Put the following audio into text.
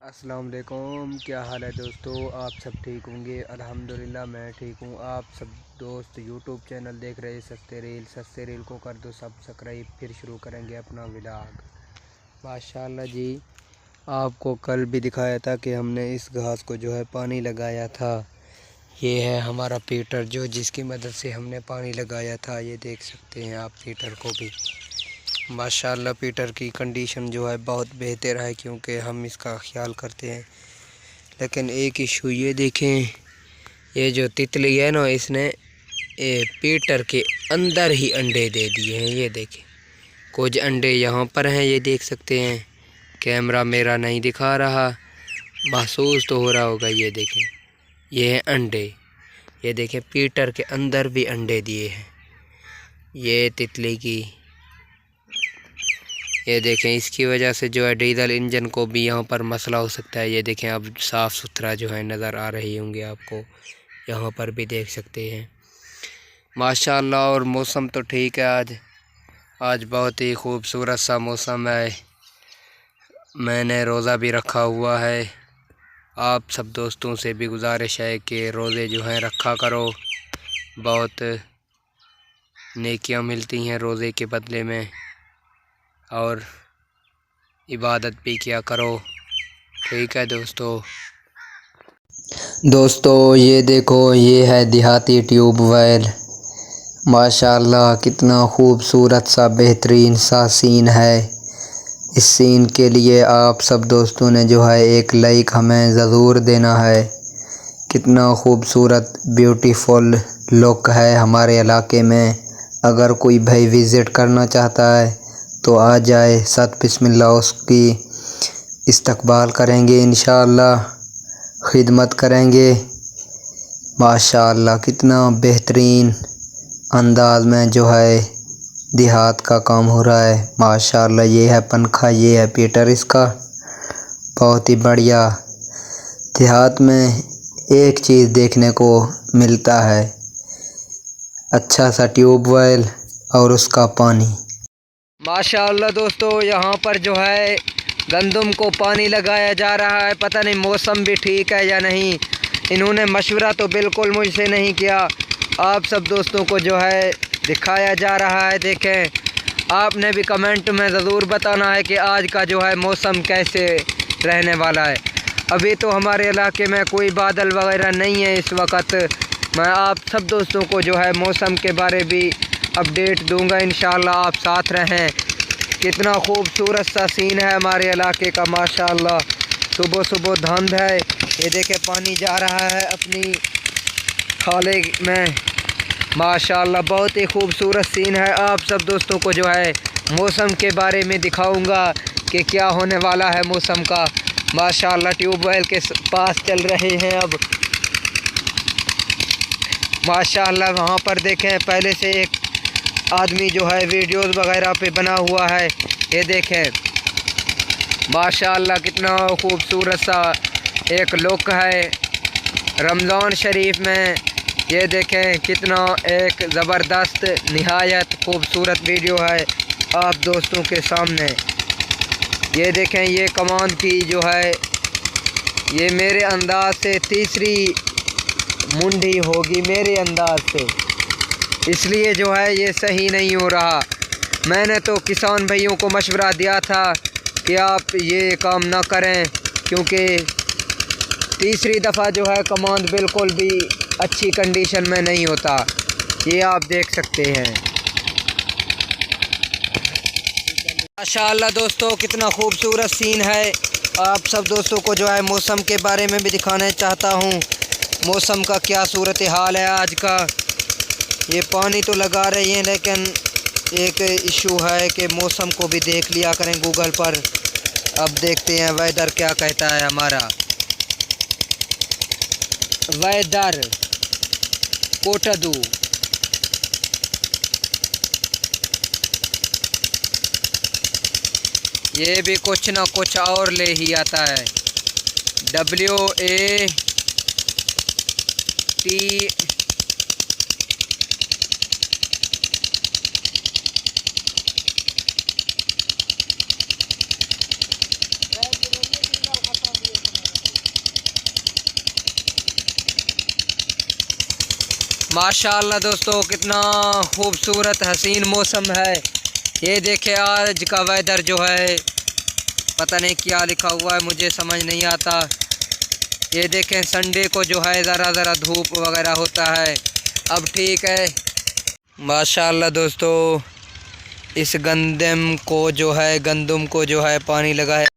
अस्सलाम वालेकुम। क्या हाल है दोस्तों? आप सब ठीक होंगे? अल्हम्दुलिल्लाह मैं ठीक हूँ। आप सब दोस्त यूट्यूब चैनल देख रहे सस्ते रील को कर दो सब्सक्राइब। फिर शुरू करेंगे अपना व्लॉग। माशाल्लाह जी, आपको कल भी दिखाया था कि हमने इस घास को जो है पानी लगाया था। ये है हमारा पीटर जो जिसकी मदद से हमने पानी लगाया था। ये देख सकते हैं आप पीटर को भी। माशाल्लाह पीटर की कंडीशन जो है बहुत बेहतर है क्योंकि हम इसका ख्याल करते हैं। लेकिन एक इशू ये देखें, ये जो तितली है ना, इसने ये पीटर के अंदर ही अंडे दे दिए हैं। ये देखें, कुछ अंडे यहाँ पर हैं, ये देख सकते हैं। कैमरा मेरा नहीं दिखा रहा, महसूस तो हो रहा होगा। ये देखें, ये हैं अंडे। ये देखें, पीटर के अंदर भी अंडे दिए हैं ये तितली की। ये देखें, इसकी वजह से जो है डीजल इंजन को भी यहाँ पर मसला हो सकता है। ये देखें, अब साफ़ सुथरा जो है नज़र आ रही होंगे आपको, यहाँ पर भी देख सकते हैं। माशाल्लाह। और मौसम तो ठीक है आज बहुत ही खूबसूरत सा मौसम है। मैंने रोज़ा भी रखा हुआ है। आप सब दोस्तों से भी गुजारिश है कि रोज़े जो हैं रखा करो, बहुत नेकियां मिलती हैं रोज़े के बदले में, और इबादत भी किया करो। ठीक है दोस्तों ये देखो, ये है देहाती ट्यूबवेल। माशाल्लाह कितना खूबसूरत सा बेहतरीन सा सीन है। इस सीन के लिए आप सब दोस्तों ने जो है एक लाइक हमें ज़रूर देना है। कितना खूबसूरत ब्यूटीफुल लुक है हमारे इलाके में। अगर कोई भाई विज़िट करना चाहता है तो आ जाए। सत बिस्मिल्लाह, उसकी इस्तकबाल करेंगे, इंशाअल्लाह खिदमत करेंगे। माशाअल्लाह कितना बेहतरीन अंदाज में जो है देहात का काम हो रहा है। माशाअल्लाह, ये है पंखा, ये है पीटर इसका। बहुत ही बढ़िया। देहात में एक चीज़ देखने को मिलता है, अच्छा सा ट्यूबवेल और उसका पानी। माशाअल्लाह दोस्तों, यहाँ पर जो है गंदम को पानी लगाया जा रहा है। पता नहीं मौसम भी ठीक है या नहीं, इन्होंने मशवरा तो बिल्कुल मुझसे नहीं किया। आप सब दोस्तों को जो है दिखाया जा रहा है। देखें, आपने भी कमेंट में ज़रूर बताना है कि आज का जो है मौसम कैसे रहने वाला है। अभी तो हमारे इलाके में कोई बादल वगैरह नहीं है इस वक्त। मैं आप सब दोस्तों को जो है मौसम के बारे भी अपडेट दूंगा इंशाअल्लाह। आप साथ रहें। कितना खूबसूरत सा सीन है हमारे इलाके का। माशाअल्लाह सुबह सुबह धुंध है। ये देखे, पानी जा रहा है अपनी खाले में। माशाअल्लाह बहुत ही खूबसूरत सीन है। आप सब दोस्तों को जो है मौसम के बारे में दिखाऊंगा कि क्या होने वाला है मौसम का। माशाअल्लाह ट्यूबवेल के पास चल रहे हैं अब। माशाअल्लाह वहाँ पर देखें, पहले से एक आदमी जो है वीडियोस वगैरह पे बना हुआ है। ये देखें, माशाअल्लाह कितना खूबसूरत सा एक लुक है रमज़ान शरीफ में। ये देखें, कितना एक ज़बरदस्त निहायत खूबसूरत वीडियो है आप दोस्तों के सामने। ये देखें, ये कमान की जो है, ये मेरे अंदाज से तीसरी मुंडी होगी मेरे अंदाज से, इसलिए जो है ये सही नहीं हो रहा। मैंने तो किसान भाइयों को मशवरा दिया था कि आप ये काम ना करें, क्योंकि तीसरी दफ़ा जो है कमांड बिल्कुल भी अच्छी कंडीशन में नहीं होता। ये आप देख सकते हैं। माशाअल्लाह दोस्तों, कितना खूबसूरत सीन है। आप सब दोस्तों को जो है मौसम के बारे में भी दिखाना चाहता हूँ। मौसम का क्या सूरत हाल है आज का। ये पानी तो लगा रही हैं, लेकिन एक इशू है कि मौसम को भी देख लिया करें गूगल पर। अब देखते हैं वेदर क्या कहता है हमारा। वेदर कोटदू, ये भी कुछ ना कुछ और ले ही आता है। WAT माशाल्लाह दोस्तों, कितना खूबसूरत हसीन मौसम है। ये देखे आज का वेदर जो है, पता नहीं क्या लिखा हुआ है, मुझे समझ नहीं आता। ये देखें संडे को जो है ज़रा धूप वगैरह होता है, अब ठीक है। माशाल्लाह दोस्तों, इस गंदम को जो है पानी लगा है।